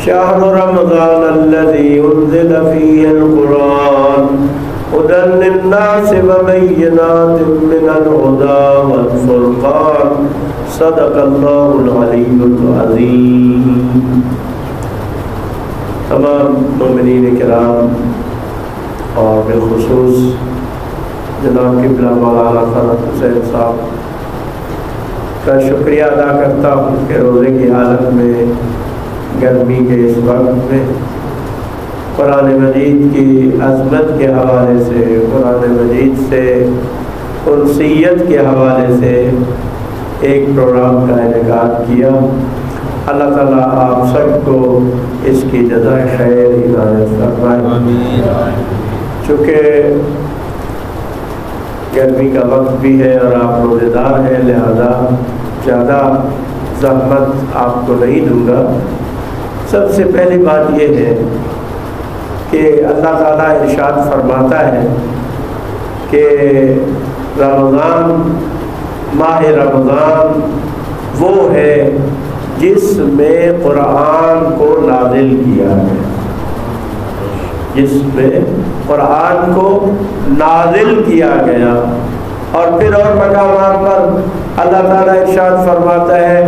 شهر رمضان الذي أنزل فيه القرآن هدى للناس وبينات من الهدى والفرقان صدق الله العلي العظيم۔ تمام مومنین کرام اور بالخصوص جناب قبلہ مولانا فرحت حسین صاحب کا شکریہ ادا کرتا ہوں کہ روزے کی حالت میں گرمی کے اس وقت میں قرآن مجید کی عظمت کے حوالے سے، قرآن مجید سے انسیت کے حوالے سے ایک پروگرام کا انعقاد کیا۔ اللہ تعالیٰ آپ سب کو اس کی جزائے خیر عنایت فرمائے۔ چونکہ گرمی کا وقت بھی ہے اور آپ روزے دار ہیں، لہذا زیادہ زحمت آپ کو نہیں دوں گا۔ سب سے پہلی بات یہ ہے کہ اللہ تعالیٰ ارشاد فرماتا ہے کہ رمضان، ماہ رمضان وہ ہے جس میں قرآن کو نازل کیا ہے، جس میں قرآن کو نازل کیا گیا۔ اور پھر اور مقامات پر اللہ تعالیٰ ارشاد فرماتا ہے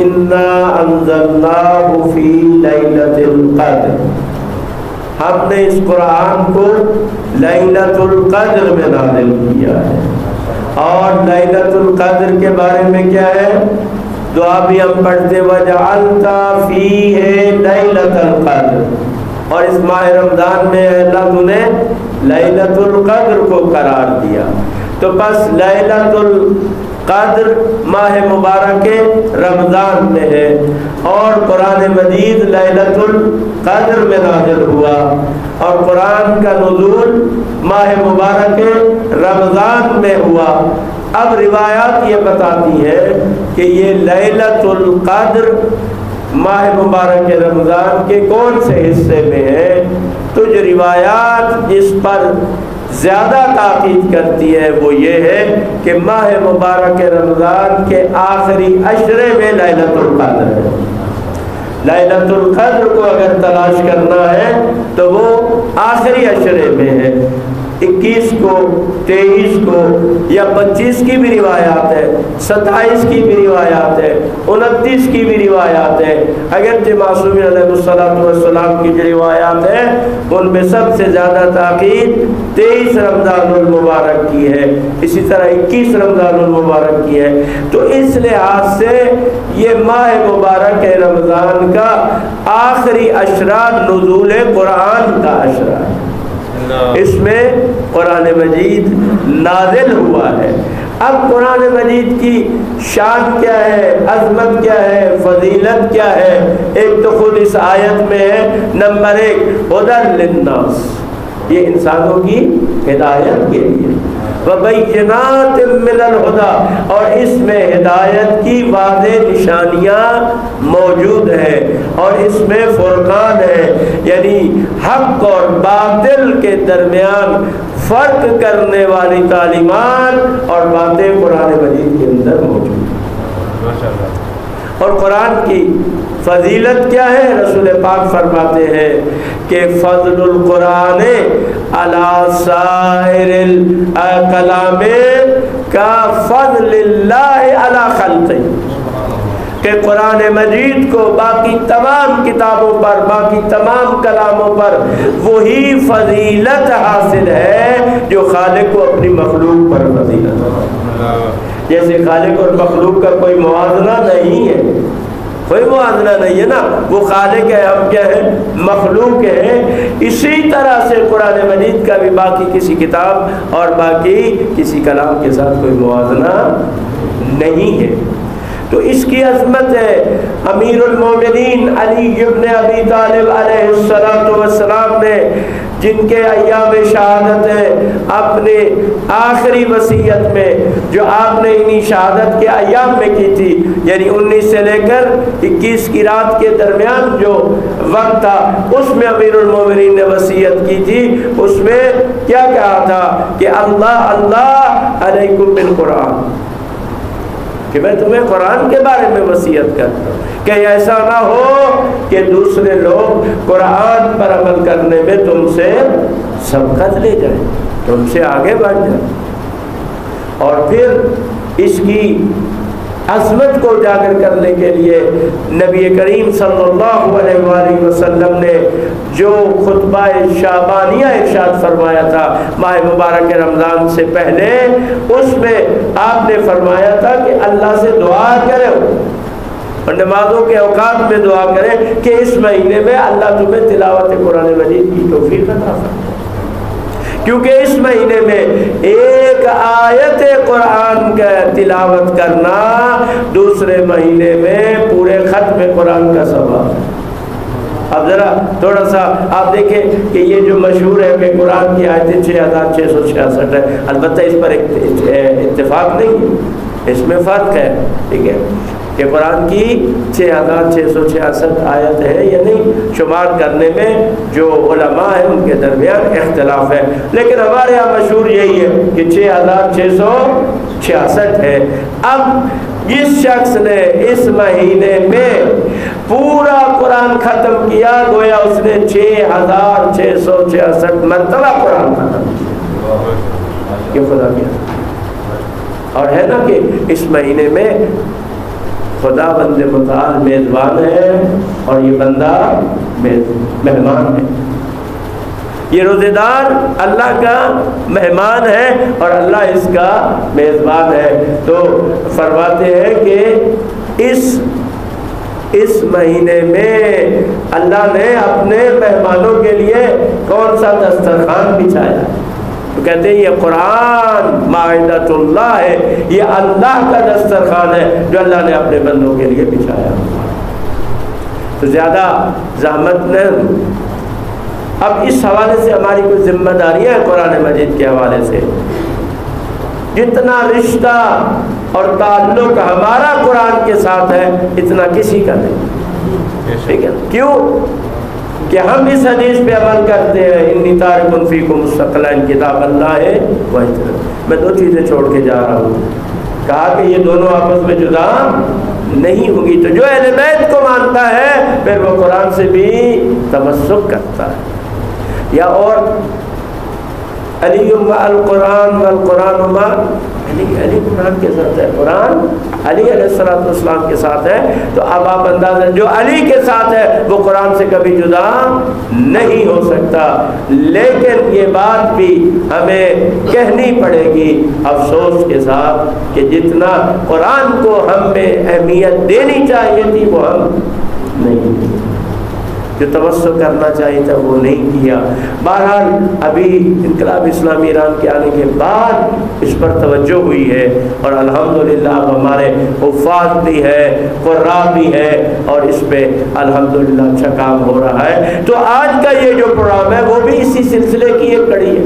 اِنَّا أَنزَلْنَاهُ فِي لَيْلَةِ الْقَدْرِ، ہم نے اس قرآن کو لیلۃ القدر میں نازل کیا ہے۔ اور لیلۃ القدر کے بارے میں کیا ہے؟ دعا بھی ہم پڑھتے وَجَعَلْتَ فِيهِ لَيْلَةَ الْقَدْرِ، اور اس ماہ رمضان میں اللہ تو نے لیلۃ القدر کو قرار دیا۔ تو بس لیلۃ القدر ماہ مبارک رمضان میں ہے، اور قرآن مجید لیلۃ القدر میں نازل ہوا، اور قرآن کا نزول ماہ مبارک رمضان میں ہوا۔ اب روایات یہ بتاتی ہے کہ یہ لیلۃ القدر ماہ مبارک رمضان کے کون سے حصے میں ہے؟ تو جو روایات اس پر زیادہ تاکید کرتی ہے وہ یہ ہے کہ ماہ مبارک رمضان کے آخری عشرے میں لیلۃ القدر ہے۔ لیلۃ القدر کو اگر تلاش کرنا ہے تو وہ آخری عشرے میں ہے، 21 کو، 23 کو یا 25 کی بھی روایات ہے، 27 کی بھی روایات ہے، 29 کی بھی روایات ہے۔ اگرچہ معصومین علیہ السلام کی جو روایات ہیں ان میں سب سے زیادہ تاکید 23 رمضان المبارک کی ہے، اسی طرح 21 رمضان المبارک کی ہے۔ تو اس لحاظ سے یہ ماہ مبارک رمضان کا آخری عشرہ نزول قرآن کا عشرہ ہے، اس میں قرآن مجید نازل ہوا ہے۔ اب قرآن مجید کی شان کیا ہے، عظمت کیا ہے، فضیلت کیا ہے؟ ایک تو خود اس آیت میں ہے، نمبر 1 ہدی للناس، یہ انسانوں کی ہدایت کے لیے، وبینات من الہدی، اور اس میں ہدایت کی واضح نشانیاں موجود ہیں، اور اس میں فرقان ہے، یعنی حق اور باطل کے درمیان فرق کرنے والی تعلیمات اور باتیں قرآن مجید کے اندر موجود ہیں۔ اور قرآن کی فضیلت کیا ہے؟ رسول پاک فرماتے ہیں کہ فضل القرآن علی سائر الکلام کا فضل اللہ علی خلقہ، کہ قرآن مجید کو باقی تمام کتابوں پر، باقی تمام کلاموں پر وہی فضیلت حاصل ہے جو خالق کو اپنی مخلوق پر فضیلت ہے۔ جیسے خالق اور مخلوق کا کوئی موازنہ نہیں ہے، کوئی موازنہ نہیں ہے نا، وہ خالق ہے، ہم کیا ہے؟ مخلوق ہے۔ اسی طرح سے قرآن مجید کا بھی باقی کسی کتاب اور باقی کسی کلام کے ساتھ کوئی موازنہ نہیں ہے۔ تو اس کی عظمت ہے۔ امیر المومنین علی ابن ابی طالب علیہ السلام نے، جن کے ایام شہادت ہے، اپنے آخری وصیت میں جو آپ نے انہی شہادت کے ایام میں کی تھی، یعنی 19 سے لے کر 21 کی رات کے درمیان جو وقت تھا، اس میں امیر المومنین نے وصیت کی تھی۔ اس میں کیا کہا تھا کہ اللہ اللہ علیکم بالقرآن، کہ میں تمہیں قرآن کے بارے میں وصیت کرتا ہوں۔ کہ ایسا نہ ہو کہ دوسرے لوگ قرآن پر عمل کرنے میں تم سے سبقت لے جائیں، تم سے آگے بڑھ جائیں، اور پھر اس کی عظمت کو اجاگر کرنے کے لیے نبی کریم صلی اللہ علیہ وآلہ وسلم نے جو خطبہ شعبانیہ ارشاد فرمایا تھا ماہ مبارک رمضان سے پہلے، اس میں آپ نے فرمایا تھا کہ اللہ سے دعا کرو اور نمازوں کے اوقات میں دعا کریں کہ اس مہینے میں اللہ تمہیں تلاوت قرآن مجید کی توفیق عطا فرمائے، کیونکہ اس مہینے میں ایک آیت قرآن کا تلاوت کرنا دوسرے مہینے میں پورے ختم قرآن کا ثواب ہے۔ اب ذرا تھوڑا سا آپ دیکھیں کہ یہ جو مشہور ہے کہ قرآن کی آیتیں 6666 ہے، البتہ اس پر اتفاق نہیں ہے، اس میں فرق ہے، ٹھیک ہے، کہ قرآن کی 6666 آیت ہے یا نہیں، شمار کرنے میں جو علماء ہیں ان کے درمیان اختلاف ہے، لیکن ہمارے یہاں مشہور یہی ہے کہ 6666 ہے۔ اب جس شخص نے اس مہینے میں پورا قرآن ختم کیا گویا اس نے 6666 مرتبہ قرآن ختم کیا، یہ خدا کیا، اور ہے نا کہ اس مہینے میں خدا بند متعال میزبان ہے اور یہ بندہ مہمان ہے، یہ روزے دار اللہ کا مہمان ہے اور اللہ اس کا میزبان ہے۔ تو فرماتے ہیں کہ اس مہینے میں اللہ نے اپنے مہمانوں کے لیے کون سا دسترخوان بچھایا، تو کہتے ہیں یہ قرآن مائدۃ اللہ ہے، یہ اللہ کا دسترخوان ہے جو اللہ نے اپنے بندوں کے لیے بچھایا۔ تو زیادہ زحمت نہ، اب اس حوالے سے ہماری کوئی ذمہ داریاں ہیں قرآن مجید کے حوالے سے، جتنا رشتہ اور تعلق ہمارا قرآن کے ساتھ ہے اتنا کسی کا نہیں، ٹھیک ہے، کیوں کہ ہم اس حدیث پہ عمل کرتے ہیں، انی تارک فیکم الثقلین کتاب اللہ و میں دو چیزیں چھوڑ کے جا رہا ہوں، کہا کہ یہ دونوں آپس میں جدا نہیں ہوگی۔ تو جو اہل بیت کو مانتا ہے پھر وہ قرآن سے بھی تمسک کرتا ہے، یا اور علی مع القرآن والقرآن مع علی قرآن کے ساتھ ہے، قرآن علی علیہ السلام کے ساتھ ہے، تو اب آپ اندازہ جو علی کے ساتھ ہے وہ قرآن سے کبھی جدا نہیں ہو سکتا۔ لیکن یہ بات بھی ہمیں کہنی پڑے گی افسوس کے ساتھ کہ جتنا قرآن کو ہم میں اہمیت دینی چاہیے تھی وہ ہم نہیں دی، جو توسل کرنا چاہیے تھا وہ نہیں کیا۔ بہرحال ابھی انقلاب اسلامی ایران کے آنے کے بعد اس پر توجہ ہوئی ہے اور الحمدللہ ہمارے حفاظ بھی ہے، قراء بھی ہے، اور اس پہ الحمدللہ اچھا کام ہو رہا ہے۔ تو آج کا یہ جو پروگرام ہے وہ بھی اسی سلسلے کی ایک کڑی ہے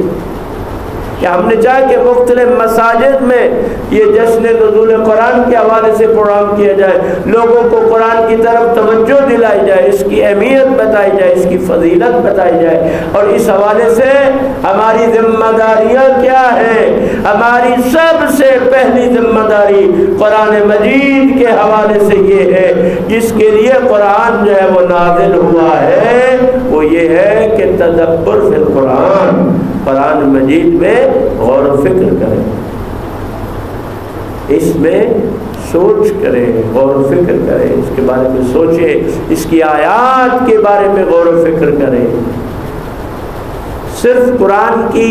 کہ ہم نے چاہا کہ مختلف مساجد میں یہ جشن نزول قرآن کے حوالے سے پروگرام کیا جائے، لوگوں کو قرآن کی طرف توجہ دلائی جائے، اس کی اہمیت بتائی جائے، اس کی فضیلت بتائی جائے، اور اس حوالے سے ہماری ذمہ داریاں کیا ہیں۔ ہماری سب سے پہلی ذمہ داری قرآن مجید کے حوالے سے یہ ہے، جس کے لیے قرآن جو ہے وہ نازل ہوا ہے، وہ یہ ہے کہ تدبر فی القرآن، قرآن مجید میں غور و فکر کریں، اس میں سوچ کریں، غور و فکر کریں، اس کے بارے میں سوچیں، اس کی آیات کے بارے میں غور و فکر کریں۔ صرف قرآن کی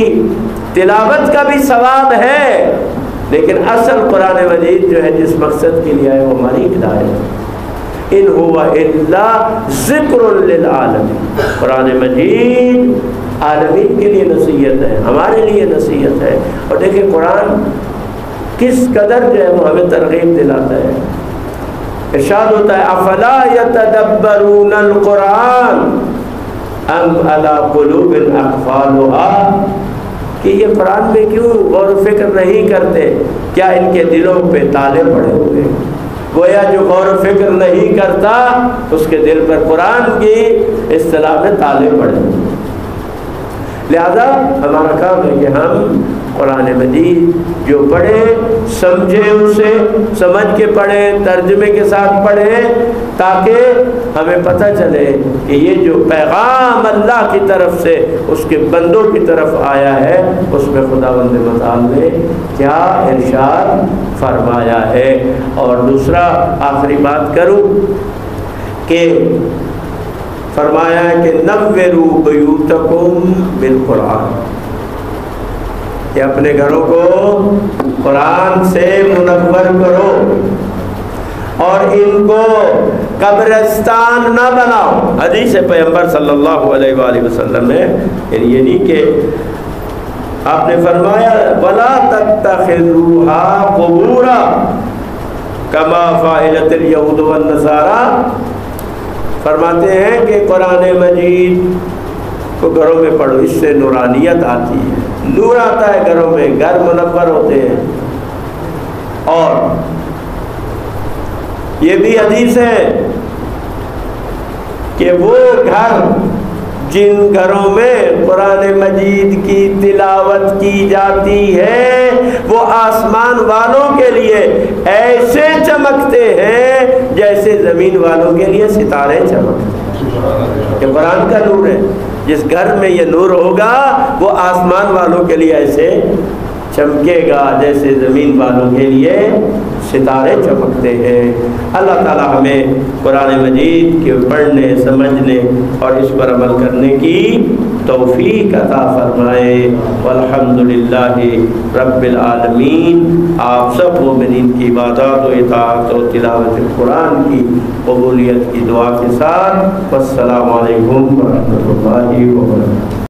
تلاوت کا بھی ثواب ہے، لیکن اصل قرآن مجید جو ہے جس مقصد کے لیے آئے وہ ہماری ہدایت، ان هو الا ذکر للعالمین، قرآن مجید عالمین کے لیے نصیحت ہے، ہمارے لیے نصیحت ہے۔ اور دیکھیں قرآن کس قدر جو ہے وہ ہمیں ترغیب دلاتا ہے، ارشاد ہوتا ہے افلا یتدبرون القرآن ام علی قلوب اقفالها، کہ یہ قرآن میں کیوں غور و فکر نہیں کرتے، کیا ان کے دلوں پہ تالے پڑے ہوئے؟ گویا جو غور و فکر نہیں کرتا اس کے دل پر قرآن کی اصطلاح میں تالے پڑے۔ لہذا ہمارا کام ہے کہ ہم قرآن مجید جو پڑھے سمجھے، اسے سمجھ کے پڑھے، ترجمے کے ساتھ پڑھے، تاکہ ہمیں پتہ چلے کہ یہ جو پیغام اللہ کی طرف سے اس کے بندوں کی طرف آیا ہے اس میں خداوند متعال نے کیا ارشاد فرمایا ہے۔ اور دوسرا آخری بات کروں کہ فرمایا ہے کہ نوّروا بیوتکم بالقرآن، کہ اپنے گھروں کو قرآن سے منور کرو اور ان کو قبرستان نہ بناؤ۔ حدیث پیغمبر صلی اللہ علیہ وآلہ وسلم ہے، یہ نہیں کہ آپ نے فرمایا وَلَا تَتَّخِذُوهَا قُبُورًا كَمَا فَعَلَتِ الْيَهُودُ وَالنَّصَارَىٰ۔ فرماتے ہیں کہ قرآن مجید کو گھروں میں پڑھو، اس سے نورانیت آتی ہے، نور آتا ہے گھروں میں، گھر منور ہوتے ہیں۔ اور یہ بھی حدیث ہے کہ وہ گھر جن گھروں میں قرآن مجید کی تلاوت کی جاتی ہے وہ آسمان والوں کے لیے ایسے چمکتے ہیں جیسے زمین والوں کے لیے ستارے چمکتے ہیں۔ یہ قرآن کا نور ہے، جس گھر میں یہ نور ہوگا وہ آسمان والوں کے لیے ایسے چمکے گا جیسے زمین والوں کے لیے ستارے چمکتے ہیں۔ اللہ تعالی ہمیں قرآن مجید کے پڑھنے، سمجھنے اور اس پر عمل کرنے کی توفیق عطا فرمائے۔ والحمدللہ رب العالمین۔ آپ سب مومنین کی عبادات و اطاعت و تلاوت قرآن کی قبولیت کی دعا کے ساتھ، والسلام علیکم ورحمۃ اللہ وبرکاتہ۔